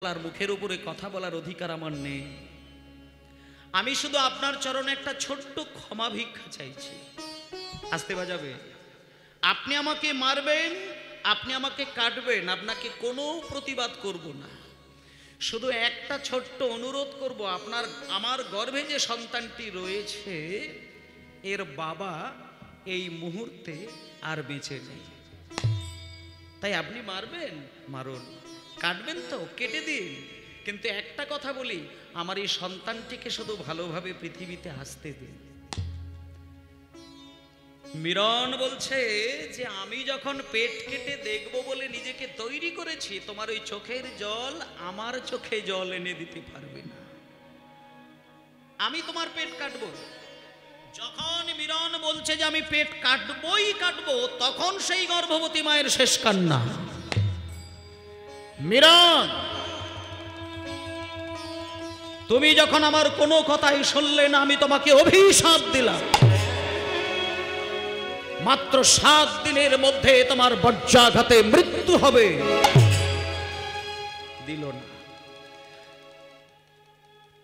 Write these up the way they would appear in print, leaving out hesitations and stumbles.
আর মুখের উপরে কথা বলার অধিকার আমার নেই। আমি শুধু আপনার চরণে একটা ছোট্ট ক্ষমা ভিক্ষা চাইছি। আসতে বাজাবে, আপনি আমাকে মারবেন, আপনি আমাকে কাটবেন, আপনাকে কোনো প্রতিবাদ করব না। শুধু একটা ছোট্ট অনুরোধ করব, আমার গর্ভে যে সন্তানটি রয়েছে এর বাবা এই মুহূর্তে আর বেঁচে নেই। তাই আপনি মারবেন, মারুন, কাটবেন তো কেটে দিন, কিন্তু একটা কথা বলি, আমার এই সন্তানটিকে শুধু ভালোভাবে পৃথিবীতে আসতে দিন। মিরন বলছে যে আমি যখন পেট কেটে দেখব বলে নিজেকে তৈরি করেছি, তোমার ওই চোখের জল আমার চোখে জল এনে দিতে পারবে না। আমি তোমার পেট কাটবো। যখন মিরন বলছে যে আমি পেট কাটবই কাটবো, তখন সেই গর্ভবতী মায়ের শেষ কান্না। মিরন, তুমি যখন আমার কোনো কথাই শুনলে না, আমি তোমাকে অভিশাপ দিলাম, মাত্র 7 দিনের মধ্যে তোমার বজ্রাঘাতে মৃত্যু হবে। দিল না,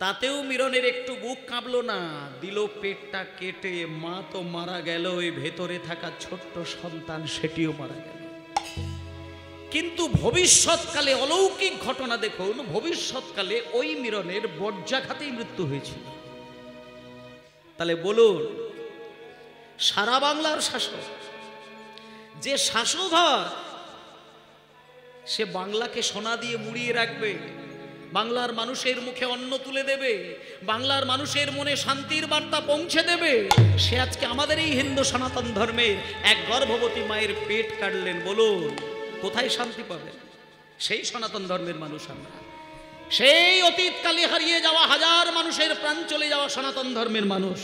তাতেও মিরনের একটু বুক কাঁপলো না, দিল পেটটা কেটে। মা তো মারা গেল, ওই ভেতরে থাকা ছোট্ট সন্তান সেটিও মারা গেল। কিন্তু ভবিষ্যৎকালে অলৌকিক ঘটনা দেখুন, ভবিষ্যৎকালে ওই মিরনের বজ্রাঘাতেই মৃত্যু হয়েছিল। তাহলে বলুন, সারা বাংলার শাসক, যে শাসকঘর, সে বাংলাকে সোনা দিয়ে মুড়িয়ে রাখবে, বাংলার মানুষের মুখে অন্ন তুলে দেবে, বাংলার মানুষের মনে শান্তির বার্তা পৌঁছে দেবে, সে আজকে আমাদের এই হিন্দু সনাতন ধর্মের এক গর্ভবতী মায়ের পেট কাটলেন। বলুন, কোথায় শান্তি পাবে? সেই সনাতন ধর্মের মানুষ আমরা, সেই অতীতকালে হারিয়ে যাওয়া হাজার মানুষের প্রাণ চলে যাওয়া সনাতন ধর্মের মানুষ।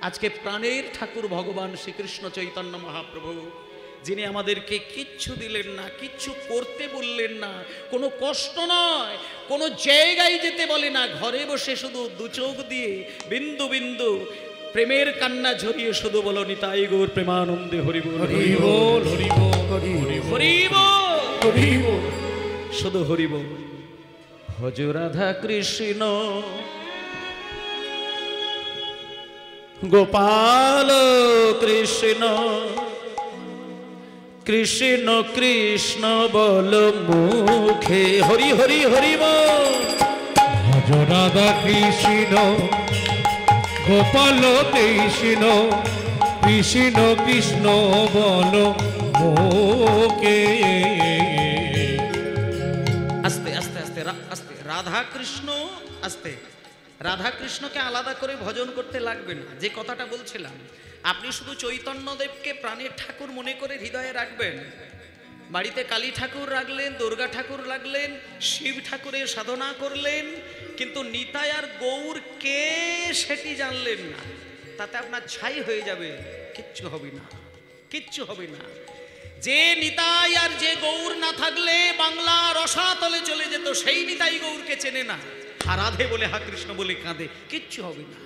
আজকে প্রাণের ঠাকুর ভগবান শ্রীকৃষ্ণ চৈতন্য মহাপ্রভু, যিনি আমাদেরকে কিচ্ছু দিলেন না, কিচ্ছু করতে বললেন না, কোনো কষ্ট নয়, কোনো জায়গায় যেতে বলে না, ঘরে বসে শুধু দু চোখ দিয়ে বিন্দু বিন্দু প্রেমের কান্না ঝরিয়ে শুধু বলো নিতাই গৌর প্রেমানন্দে হরি বল, হরি বল, হরি বল, হরি বল, শুধু হরি বল। ভজ রাধা কৃষ্ণ গোপাল কৃষ্ণ, কৃষ্ণ কৃষ্ণ বল মুখে, হরি হরি হরি বল। ভজ রাধা কৃষ্ণ গোপাল কৃষ্ণ, কৃষ্ণ কৃষ্ণ বল মুখে। আস্তে আস্তে আস্তে আস্তে, রাধা কৃষ্ণ, আস্তে। রাধা কৃষ্ণকে আলাদা করে ভজন করতে লাগবে না। যে কথাটা বলছিলাম, আপনি শুধু চৈতন্যদেবকে প্রাণের ঠাকুর মনে করে হৃদয়ে রাখবেন। বাড়িতে কালী ঠাকুর রাখলেন, দুর্গা ঠাকুর রাখলেন, শিব ঠাকুরের সাধনা করলেন, কিন্তু নিতাই আর গৌর কে সেটি জানলেন না, তাতে আপনার ছাই হয়ে যাবে, কিচ্ছু হবে না, কিচ্ছু হবে না। যে নিতাই আর যে গৌর না থাকলে বাংলা রসাতলে চলে যেত, সেই নিতাই গৌরকে চেনে না, হা রাধে বলে হা কৃষ্ণ বলে কাঁদে, কিচ্ছু হবে না।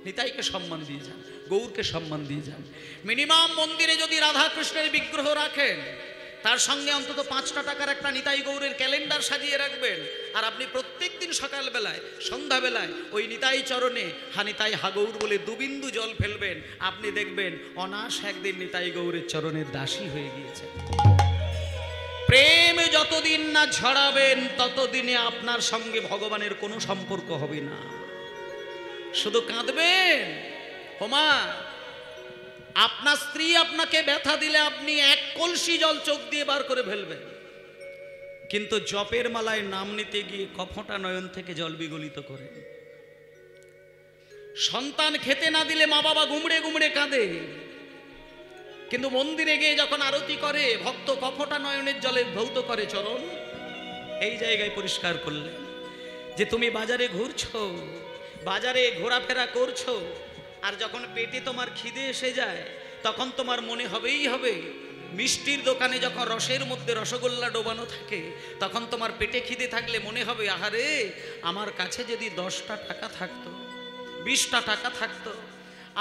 নিতাইকে সম্মান দিয়ে যান, গৌরকে সম্মান দিয়ে যান। মিনিমাম মন্দিরে যদি রাধা কৃষ্ণের বিগ্রহ রাখেন, তার সঙ্গে অন্তত 5টা টাকার একটা নিতাই গৌরের ক্যালেন্ডার সাজিয়ে রাখবেন, আর আপনি প্রত্যেক দিন সকালবেলায় সন্ধ্যাবেলায় ওই নিতাই চরণে হা নিতাই হা গৌর বলে 2 বিন্দু জল ফেলবেন। আপনি দেখবেন অনাশ একদিন নিতাই গৌরের চরণের দাসী হয়ে গিয়েছে। প্রেম যতদিন না ঝরাবেন, ততদিনে আপনার সঙ্গে ভগবানের কোনো সম্পর্ক হবে না। শুধু কাঁদবেন। হোমা, আপনার স্ত্রী আপনাকে ব্যথা দিলে আপনি 1 কলসি জল চোখ দিয়ে বার করে ফেলবেন, কিন্তু জপের মালায় নাম নিতে গিয়ে কফোঁটা নয়ন থেকে জল বিগলিত করেন। সন্তান খেতে না দিলে মা বাবা গুমড়ে গুমড়ে কাঁদে, কিন্তু মন্দিরে গিয়ে যখন আরতি করে ভক্ত কফোঁটা নয়নের জলে ধৌত করে চরণ। এই জায়গায় পরিষ্কার করলেন যে তুমি বাজারে ঘুরছো, বাজারে ঘোরাফেরা করছো, আর যখন পেটে তোমার খিদে এসে যায়, তখন তোমার মনে হবেই হবে, মিষ্টির দোকানে যখন রসের মধ্যে রসগোল্লা ডোবানো থাকে, তখন তোমার পেটে খিদে থাকলে মনে হবে, আহারে আমার কাছে যদি 10টা টাকা থাকতো, 20টা টাকা থাকতো,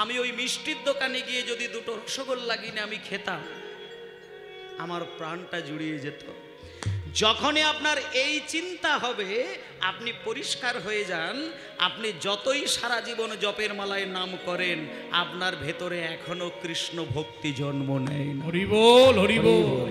আমি ওই মিষ্টির দোকানে গিয়ে যদি 2টো রসগোল্লা কিনে আমি খেতাম, আমার প্রাণটা জুড়িয়ে যেত। যখনই আপনার এই চিন্তা হবে, আপনি পরিষ্কার হয়ে যান। আপনি যতই সারা জীবন জপের মালায় নাম করেন, আপনার ভেতরে এখনো কৃষ্ণ ভক্তি জন্ম নেয় না। হরি বল, হরি বল।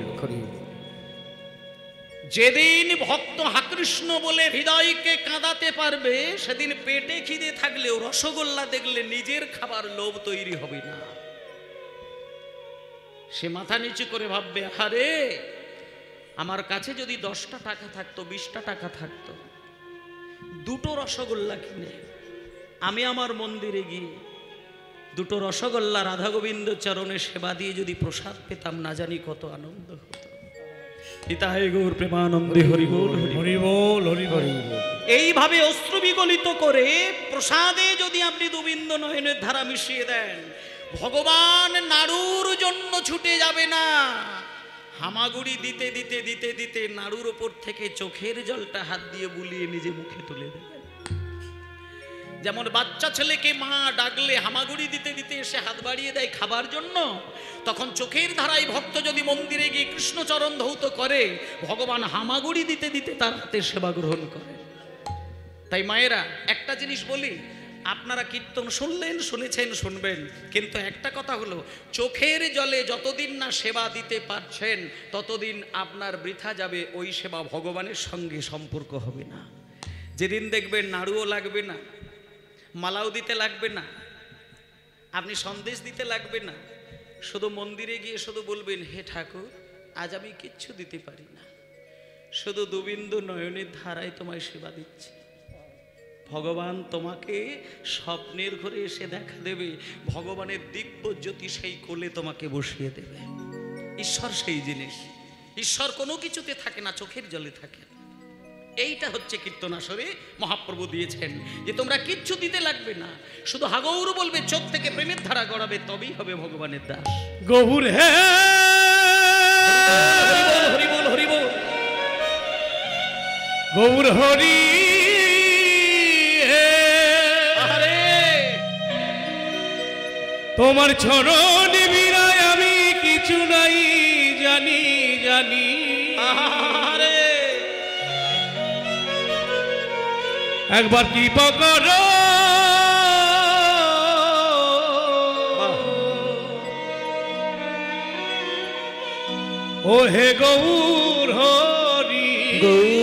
যেদিন ভক্ত হাকৃষ্ণ বলে হৃদয়কে কাঁদাতে পারবে, সেদিন পেটে খিদে থাকলেও রসগোল্লা দেখলে নিজের খাবার লোভ তৈরি হবে না। সে মাথা নিচু করে ভাববে, আরে আমার কাছে যদি 10টা টাকা থাকতো, 20টা টাকা থাকতো, দুটো রসগোল্লা কিনে আমি আমার মন্দিরে গিয়ে দুটো রসগোল্লা রাধা গোবিন্দ চরণে সেবা দিয়ে যদি প্রসাদ পেতাম, না জানি কত আনন্দ হতো। নিতাই গৌর প্রেমানন্দে হরি বল, হরি বল, হরি বল। এইভাবে অশ্রু বিগলিত করে প্রসাদে যদি আপনি দুবিন্দু নয়নের ধারা মিশিয়ে দেন, ভগবান নাড়ুর জন্য ছুটে যাবে না। হামাগুড়ি দিতে দিতে দিতে দিতে নাড়ুর ওপর থেকে চোখের জলটা হাত দিয়ে বুলিয়ে নিজে মুখে তুলে দেবেন। যেমন বাচ্চা ছেলেকে মা ডাকলে হামাগুড়ি দিতে দিতে এসে হাত বাড়িয়ে দেয় খাবার জন্য, তখন চোখের ধারায় ভক্ত যদি মন্দিরে গিয়ে কৃষ্ণচরণ ধৌত করে, ভগবান হামাগুড়ি দিতে দিতে তার হাতে সেবা গ্রহণ করে। তাই মায়েরা, একটা জিনিস বলি, আপনারা কীর্তন শুনলেন, শুনেছেন, শুনবেন, কিন্তু একটা কথা হলো, চোখের জলে যতদিন না সেবা দিতে পারছেন, ততদিন আপনার বৃথা যাবে। ওই সেবা ভগবানের সঙ্গে সম্পর্ক হবে না। যেদিন দেখবেন নাড়ুও লাগবে না, মালাও দিতে লাগবে না, আপনি সন্দেশ দিতে লাগবে না, শুধু মন্দিরে গিয়ে শুধু বলবেন, হে ঠাকুর, আজ আমি কিচ্ছু দিতে পারি না, শুধু দুবিন্দু নয়নের ধারায় তোমায় সেবা দিচ্ছি। ভগবান তোমাকে স্বপ্নের ঘরে এসে দেখা দেবে, ভগবানের দিব্য জ্যোতি সেই কোলে তোমাকে বসিয়ে দেবে। ঈশ্বর সেই জিনিস, ঈশ্বর কোনো কিছুতে থাকে না, চোখের জলে থাকে। এইটা হচ্ছে কীর্তন আসরে মহাপ্রভু দিয়েছেন, যে তোমরা কিচ্ছু দিতে লাগবে না, শুধু হাগৌর বলবে, চোখ থেকে প্রেমের ধারা গড়াবে, তবেই হবে ভগবানের দাস। গৌর হে, হরি বল, হরি বল। গৌর হরি হে, তোমার চরণ বিরায় আমি কিছু নাই জানি জানি। আরে একবার কৃপা করো, ও হে গৌর হরি, গৌর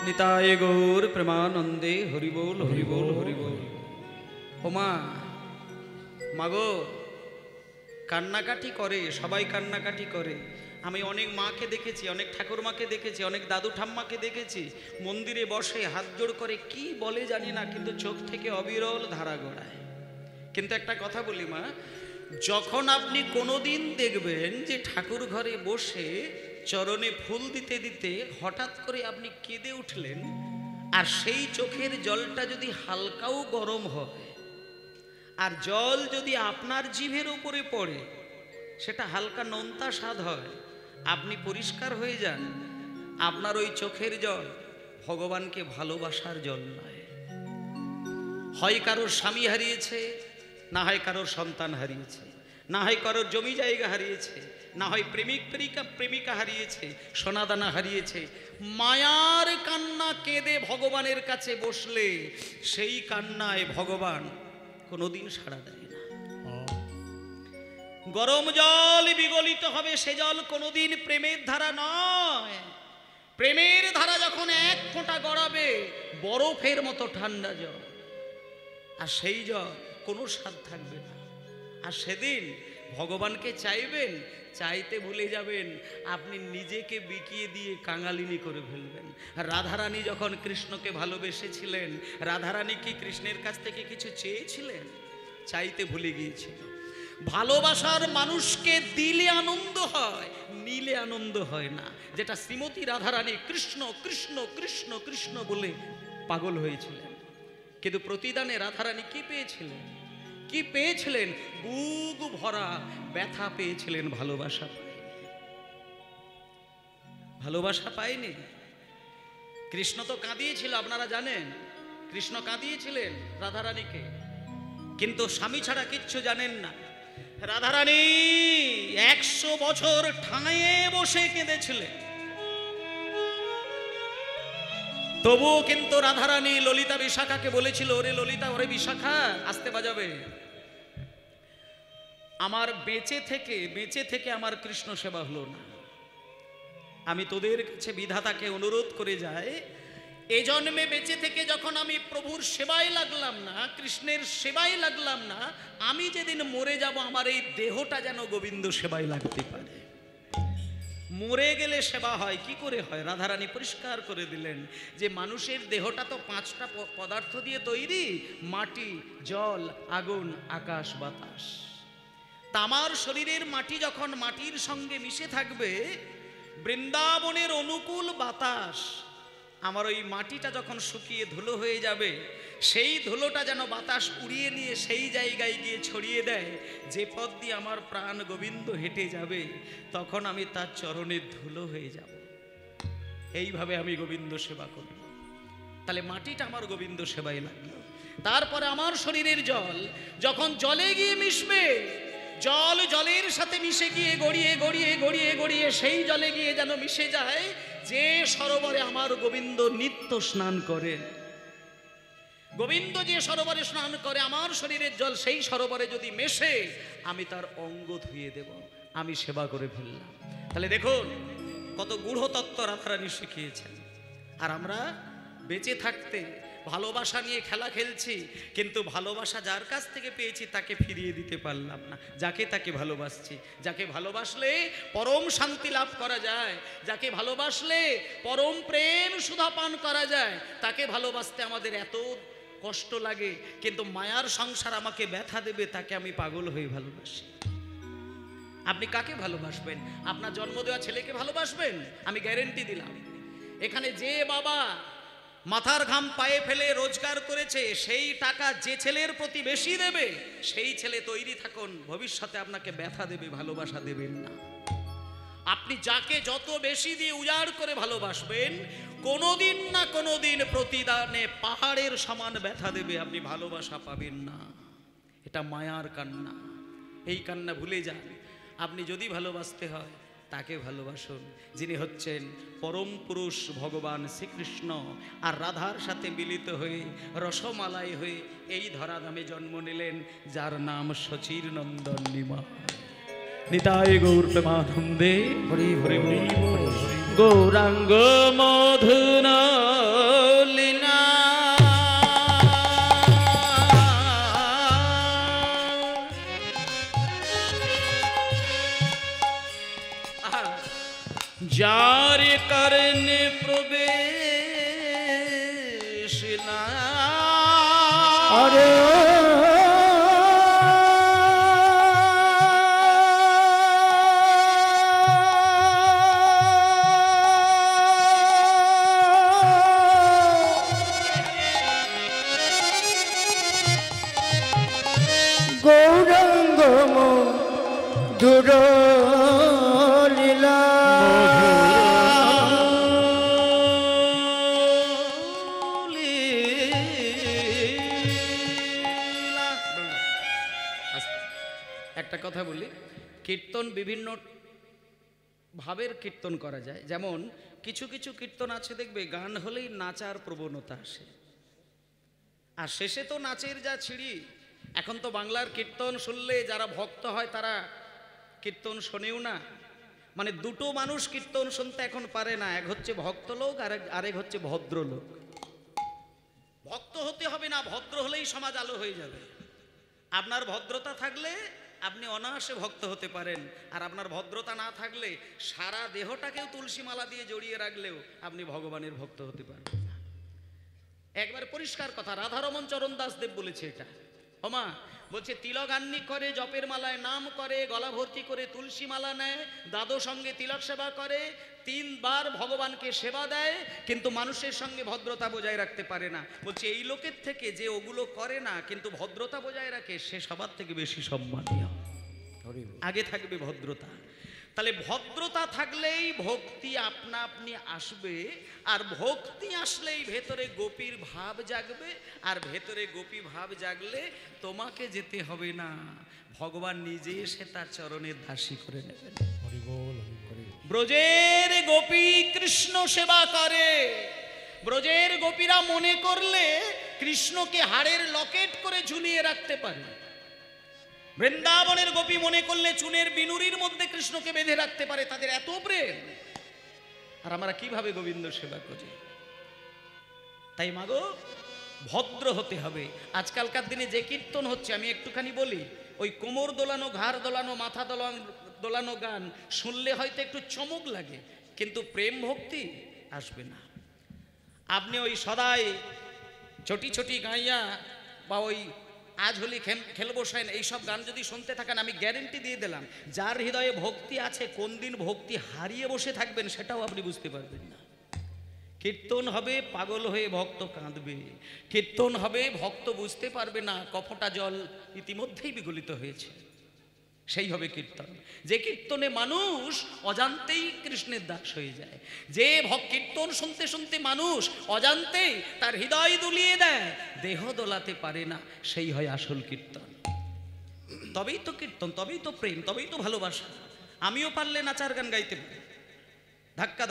নিতাই গৌর প্রেমানন্দে হরি বল, হরি বল, হরি বল। ওমা, মাগো, কান্নাকাটি করে, সবাই কান্নাকাটি করে। আমি অনেক মাকে দেখেছি, অনেক ঠাকুর মাকে দেখেছি, অনেক দাদু ঠাম্মাকে দেখেছি, মন্দিরে বসে হাত জোড় করে, কি বলে জানি না, কিন্তু চোখ থেকে অবিরল ধারা গড়ায়। কিন্তু একটা কথা বলি মা, যখন আপনি কোনোদিন দেখবেন যে ঠাকুর ঘরে বসে চরণে ফুল দিতে দিতে হঠাৎ করে আপনি কেঁদে উঠলেন, আর সেই চোখের জলটা যদি হালকাও গরম হয়, আর জল যদি আপনার জিভের উপরে পড়ে, সেটা হালকা নোনতা স্বাদ হয়, আপনি পরিষ্কার হয়ে যান, আপনার ওই চোখের জল ভগবানকে ভালোবাসার জল নয়। হয় কারোর স্বামী হারিয়েছে, না হয় কারোর সন্তান হারিয়েছে, না হয় কারোর জমি জায়গা হারিয়েছে, না হয় প্রেমিকা হারিয়েছে, সোনাদানা হারিয়েছে। মায়ার কান্না কেঁদে ভগবানের কাছে বসলে সেই কান্নায় ভগবান কোনোদিন সাড়া দেয় না। গরম জল বিগলিত হবে, সে জল কোনোদিন প্রেমের ধারা নয়। প্রেমের ধারা যখন এক ফোঁটা গড়াবে, বরফের মতো ঠান্ডা জল, আর সেই জল কোনো স্বাদ থাকবে না। আর সেদিন ভগবানকে চাইবেন, চাইতে ভুলে যাবেন, আপনি নিজেকে বিকিয়ে দিয়ে কাঙালিনী করে ফেলবেন। রাধারানী যখন কৃষ্ণকে ভালোবেসেছিলেন, রাধারানী কি কৃষ্ণের কাছ থেকে কিছু চেয়েছিলেন? চাইতে ভুলে গিয়েছিল। ভালোবাসার মানুষকে দিলে আনন্দ হয়, নিলে আনন্দ হয় না। যেটা শ্রীমতী রাধারানী কৃষ্ণ কৃষ্ণ কৃষ্ণ কৃষ্ণ বলে পাগল হয়েছিলেন, কিন্তু প্রতিদানে রাধারানী কি পেয়েছিলেন? কি পেয়েছিলেন? বুক ভরা ব্যথা পেয়েছিলেন, ভালোবাসা পায়নি। ভালোবাসা পায়নি। কৃষ্ণ তো কাঁদিয়েছিল, আপনারা জানেন, কৃষ্ণ কাঁদিয়েছিলেন রাধারানীকে, কিন্তু স্বামী ছাড়া কিচ্ছু জানেন না। রাধারানী 100 বছর ঠাঁয়ে বসে কেঁদেছিলেন, তবুও কিন্তু রাধারানী ললিতা বিশাখাকে বলেছিল, ওরে ললিতা, ওরে বিশাখা, আস্তে বাজাবে। আমার বেঁচে থেকে আমার কৃষ্ণ সেবা হলো না। আমি তোদের কাছে বিধাতাকে অনুরোধ করে যাই, এ জন্মে বেঁচে থেকে যখন আমি প্রভুর সেবায় লাগলাম না, কৃষ্ণের সেবায় লাগলাম না, আমি যেদিন মরে যাব আমার এই দেহটা যেন গোবিন্দ সেবায় লাগতে পারে। মরে গেলে সেবা হয় কি করে হয়? রাধারানী পরিষ্কার করে দিলেন যে মানুষের দেহটা তো 5টা পদার্থ দিয়ে তৈরি, মাটি, জল, আগুন, আকাশ, বাতাস। তামার শরীরের মাটি যখন মাটির সঙ্গে মিশে থাকবে, বৃন্দাবনের অনুকূল বাতাস আমার ওই মাটিটা যখন শুকিয়ে ধুলো হয়ে যাবে, সেই ধুলোটা যেন বাতাস উড়িয়ে নিয়ে সেই জায়গায় গিয়ে ছড়িয়ে দেয় যে পথ দিয়ে আমার প্রাণ গোবিন্দ হেঁটে যাবে, তখন আমি তার চরণের ধুলো হয়ে যাব। এইভাবে আমি গোবিন্দ সেবা করব। তাহলে মাটিটা আমার গোবিন্দ সেবায় লাগলো। তারপরে আমার শরীরের জল যখন জলে গিয়ে মিশবে, জল জলের সাথে মিশে গিয়ে গড়িয়ে গড়িয়ে গড়িয়ে গড়িয়ে সেই জলে গিয়ে যেন মিশে যায় যে সরোবরে আমার গোবিন্দ নিত্য স্নান করেন। গোবিন্দ যে সরোবরে স্নান করে, আমার শরীরের জল সেই সরোবরে যদি মেশে, আমি তার অঙ্গ ধুয়ে দেব, আমি সেবা করে ফেললাম। তাহলে দেখুন কত গূঢ় তত্ত্ব রাধারানী শিখিয়েছেন। আর আমরা বেঁচে থাকতে ভালোবাসা নিয়ে খেলা খেলছি, কিন্তু ভালোবাসা যার কাছ থেকে পেয়েছি তাকে ফিরিয়ে দিতে পারলাম না। যাকে তাকে ভালোবাসছি, যাকে ভালোবাসলে পরম শান্তি লাভ করা যায়, যাকে ভালোবাসলে পরম প্রেম সুধা পান করা যায়, তাকে ভালোবাসতে আমাদের এত কষ্ট লাগে, কিন্তু মায়ার সংসার আমাকে ব্যথা দেবে, তাকে আমি পাগল হয়ে ভালোবাসি। আপনি কাকে ভালোবাসবেন? আপনার জন্ম দেওয়া ছেলেকে ভালোবাসবেন? আমি গ্যারেন্টি দিলাম, এখানে যে বাবা মাথার ঘাম পায়ে ফেলে রোজগার করেছে, সেই টাকা যে ছেলের প্রতি বেশি দেবে, সেই ছেলে তৈরি থাকুন, ভবিষ্যতে আপনাকে ব্যথা দেবে, ভালোবাসা দেবেন না। আপনি যাকে যত বেশি দিয়ে উজাড় করে ভালোবাসবেন, কোনোদিন না কোনোদিন প্রতিদানে পাহাড়ের সমান ব্যথা দেবে, আপনি ভালোবাসা পাবেন না। এটা মায়ার কান্না, এই কান্না ভুলে যান। আপনি যদি ভালোবাসতে হয় তাকে ভালোবাসুন, যিনি হচ্ছেন পরম পুরুষ ভগবান শ্রীকৃষ্ণ, আর রাধার সাথে মিলিত হয়ে রসমালাই হয়ে এই ধরাধামে জন্ম নিলেন, যার নাম শচীর নন্দন নিমা। নিতাই গৌর প্রেমানন্দে হরি হরি হরি গৌরাঙ্গ মধুন লীলা। যার করনে প্রবেশ না, আরে গৌরাঙ্গ মধুর লীলা। একটা কথা বলি, কীর্তন বিভিন্ন ভাবের কীর্তন করা যায়। যেমন কিছু কিছু কীর্তন আছে দেখবে গান হলেই নাচার প্রবণতা আসে, আর শেষে তো নাচের যা ছিড়ি। এখন তো বাংলার কীর্তন শুনলে যারা ভক্ত হয় তারা কীর্তন শোনেও না। মানে দুটো মানুষ কীর্তন শুনতে এখন পারে না, এক হচ্ছে ভক্ত লোক, আরেক হচ্ছে ভদ্রলোক। ভক্ত হতে হবে না, ভদ্র হলেই সমাজ আলো হয়ে যাবে। আপনার ভদ্রতা থাকলে আপনি অনায়াসে ভক্ত হতে পারেন, আর আপনার ভদ্রতা না থাকলে সারা দেহটাকেও তুলসী মালা দিয়ে জড়িয়ে রাখলেও আপনি ভগবানের ভক্ত হতে পারবেন না। একবার পরিষ্কার কথা, রাধারমন চরণ দাসদেব বলেছে এটা। ওমা বলছে, তিলগান্নি করে, জপের মালায় নাম করে, গলা ভর্তি করে তুলসী মালা নেয়, দাদো সঙ্গে তিলক সেবা করে, 3 বার ভগবানকে সেবা দেয়, কিন্তু মানুষের সঙ্গে ভদ্রতা বজায় রাখতে পারে না। বলছে এই লোকের থেকে যে ওগুলো করে না কিন্তু ভদ্রতা বজায় রাখে, সে সবার থেকে বেশি সম্মানীয়। আগে থাকবে ভদ্রতা। তাহলে ভদ্রতা থাকলেই ভক্তি আপনা আপনি আসবে, আর ভক্তি আসলেই ভেতরে গোপীর ভাব জাগবে, আর ভেতরে গোপী ভাব জাগলে তোমাকে যেতে হবে না, ভগবান নিজে এসে তার চরণের দাসী করে নেবেন। ব্রজের গোপী কৃষ্ণ সেবা করে। ব্রজের গোপীরা মনে করলে কৃষ্ণকে হাড়ের লকেট করে ঝুলিয়ে রাখতে পারে। বৃন্দাবনের গোপী মনে করলে চুনের বিনুরির মধ্যে কৃষ্ণকে বেঁধে রাখতে পারে, তাদের এত প্রেম। আর আমরা কিভাবে গোবিন্দ সেবা করি? তাই মাগো ভদ্র হতে হবে। আজকালকার দিনে যে কীর্তন হচ্ছে, আমি একটুখানি বলি, ওই কোমর দোলানো, ঘাড় দোলানো, মাথা দোলানো গান শুনলে হয়তো একটু চমক লাগে, কিন্তু প্রেম ভক্তি আসবে না। আপনি ওই সদাই ছোটি ছোটি গাইয়া বা ওই আজ হলি খেলবো সেন এইসব গান যদি শুনতে থাকেন, আমি গ্যারেন্টি দিয়ে দিলাম, যার হৃদয়ে ভক্তি আছে কোন দিন ভক্তি হারিয়ে বসে থাকবেন সেটাও আপনি বুঝতে পারবেন না। কীর্তন হবে, পাগল হয়ে ভক্ত কাঁদবে। কীর্তন হবে, ভক্ত বুঝতে পারবে না কপটা জল ইতিমধ্যেই বিগলিত হয়েছে, সেই হবে কীর্তন। যে কীর্তনে মানুষ অজান্তেই কৃষ্ণের দাস হয়ে যায়, যে কীর্তন শুনতে শুনতে মানুষ অজান্তেই তার হৃদয় দুলিয়ে দেয়, দেহ দোলাতে পারে না, সেই হয় আসল কীর্তন। তবেই তো কীর্তন, তবেই তো প্রেম, তবেই তো ভালোবাসা। আমিও পারলে নাচার গান গাইতে পারি, ধাক্কা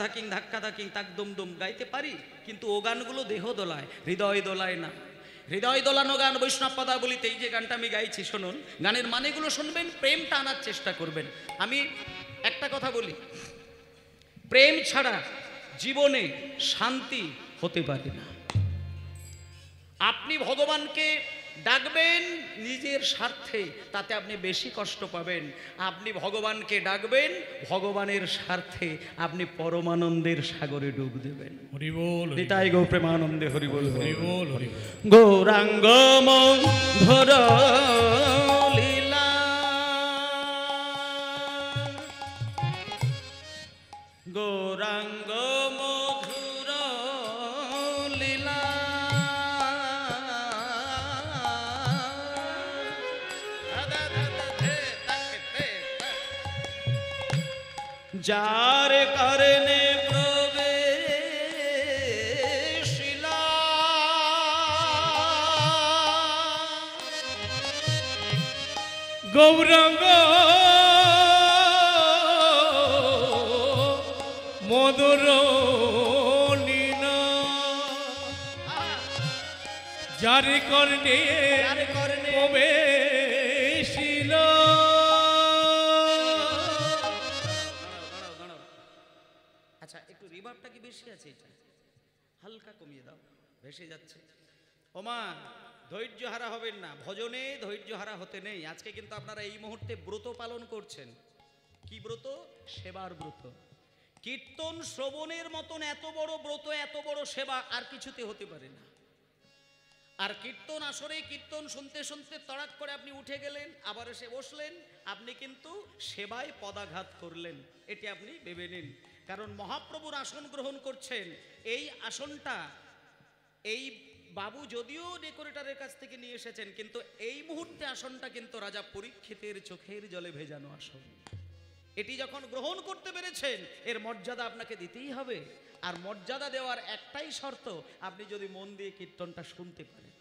ধাক্কিং তাক দুম দুম গাইতে পারি, কিন্তু ও গানগুলো দেহ দোলায়, হৃদয় দোলায় না। হৃদয় দোলানো গান বৈষ্ণব পদাবলিতে এই যে গানটা আমি গাইছি শুনুন, গানের মানেগুলো শুনবেন, প্রেমটা আনার চেষ্টা করবেন। আমি একটা কথা বলি, প্রেম ছাড়া জীবনে শান্তি হতে পারে না। আপনি ভগবানকে ডাকবেন নিজের স্বার্থে, তাতে আপনি বেশি কষ্ট পাবেন। আপনি ভগবানকে ডাকবেন ভগবানের স্বার্থে, আপনি পরমানন্দের সাগরে ডুব দেবেন। হরি বল, নিতাই গো প্রেমানন্দে হরি বল, হরি বল, হরি বল। গৌরাঙ্গ মধুর লীলা, গৌরাঙ্গ মধুর লীলা, যার কারণে প্রবেশিলা গৌরাঙ্গ মধুর লীলা, যার কর্ণে প্রবেশিল। আচ্ছা, একটু রিভার্বটা কি বেশি আছে? এটা হালকা কমিয়ে দাও, ভেসে যাচ্ছে। ওমা, ধৈর্য হারা হবেন না, ভজনে ধৈর্য হারা হতে নেই। আজকে কিন্তু আপনারা এই মুহূর্তে ব্রত পালন করছেন। কি ব্রত? সেবার ব্রত। কীর্তন শ্রবণের মতন এত বড় ব্রত, এত বড় সেবা আর কিছুতে হতে পারে না। আর কীর্তন আসরে কীর্তন শুনতে শুনতে তড়াক করে আপনি উঠে গেলেন, আবার এসে বসলেন, আপনি কিন্তু সেবায় পদাঘাত করলেন, এটি আপনি ভেবে নিন। কারণ মহাপ্রভুর আসন গ্রহণ করছেন, এই আসনটা এই বাবু যদিও ডেকোরেটরের কাছ থেকে নিয়ে এসেছেন, কিন্তু এই মুহূর্তে আসনটা কিন্তু রাজা পরীক্ষিতের চোখের জলে ভেজানো আসন। এটি যখন গ্রহণ করতে পেরেছেন, এর মর্যাদা আপনাকে দিতেই হবে। আর মর্যাদা দেওয়ার একটাই শর্ত, আপনি যদি মন দিয়ে কীর্তনটা শুনতে পারেন,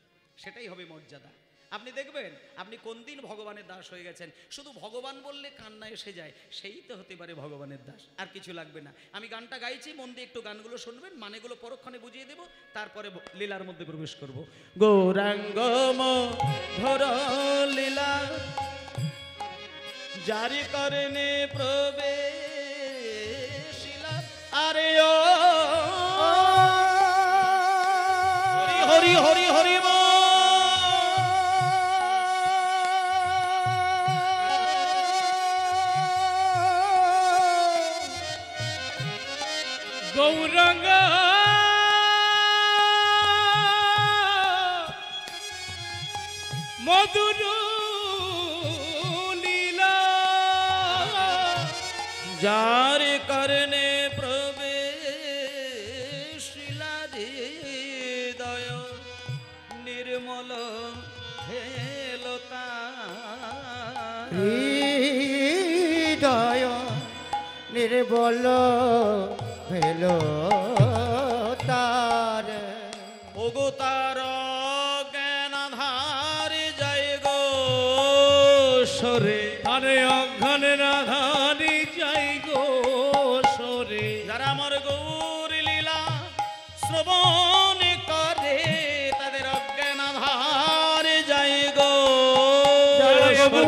সেটাই হবে মর্যাদা। আপনি দেখবেন আপনি কোন দিন ভগবানের দাস হয়ে গেছেন। শুধু ভগবান বললে কান্না এসে যায়, সেই তো হতে পারে ভগবানের দাস, আর কিছু লাগবে না। আমি গানটা গাইছি, মন দিয়ে একটু গানগুলো শুনবেন, মানেগুলো পরক্ষণে বুঝিয়ে দেব, তারপরে লীলার মধ্যে প্রবেশ করব। গৌরাঙ্গ মধুর লীলা, যারি কারণে প্রবেশিলা, আরে ও হরি হরি হরি বল। গৌরাঙ্গ মধুর লীলা, যার কারণে প্রবেশিলা হৃদয় নির্মল হেলতা, হৃদয় নির্বল ভেল তার ওগো তার জ্ঞান আধার যায় গো সরে আরে অজ্ঞানের আধারে যাই গো সরে যারা আমার গৌর লীলা শ্রবণ করে তাদের অজ্ঞান আধার যায় গো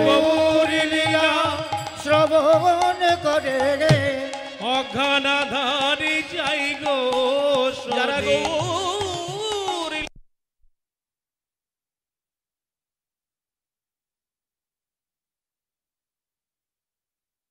গৌর লীলা শ্রবণ করে অজ্ঞান আধারে যাই গো যারা সরে গৌর